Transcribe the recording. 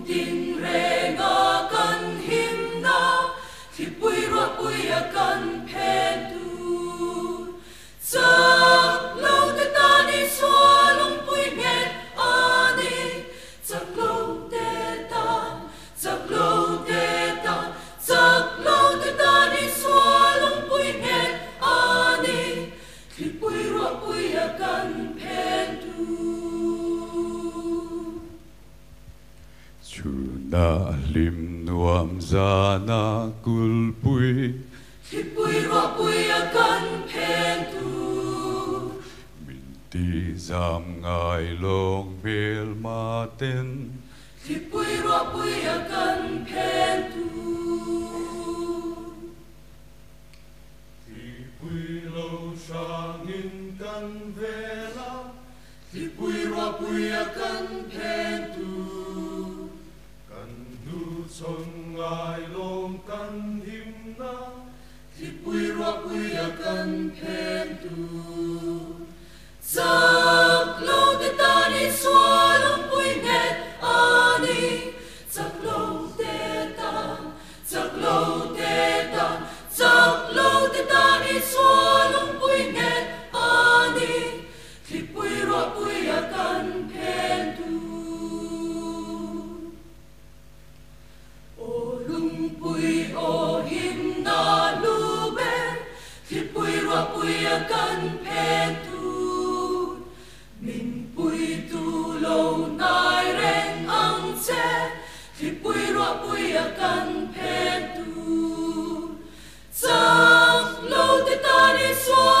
tình rê ngã căn him na thì bùi ruột bùi căn phen tu chắc lâu ta đi xóa lung bùi nghẹt ani chắc lâu chắc lâu ta đi xóa lung bùi nghẹt ani thì bùi ruột bùi căn phen tu Chuna lim nuam zana kulpui Hipui ruapui akan pentu Minti zam ngai long bel maten Hipui ruapui akan pentu Hipui lo sangin kan vela Hipui ruapui akan pentu Son ngai long kan himna Hipui ruapui akan pentu Sak lo te tani sualong pui nget ani Sak lo te tan Sak lo te tani sualong pui nget ani Hipui ruapui akan pentu Pui o him na luben Hipui ruapui akan pentu Min pui tu lo nai reng ang che Hipui ruapui akan pentu Sak lo te tani so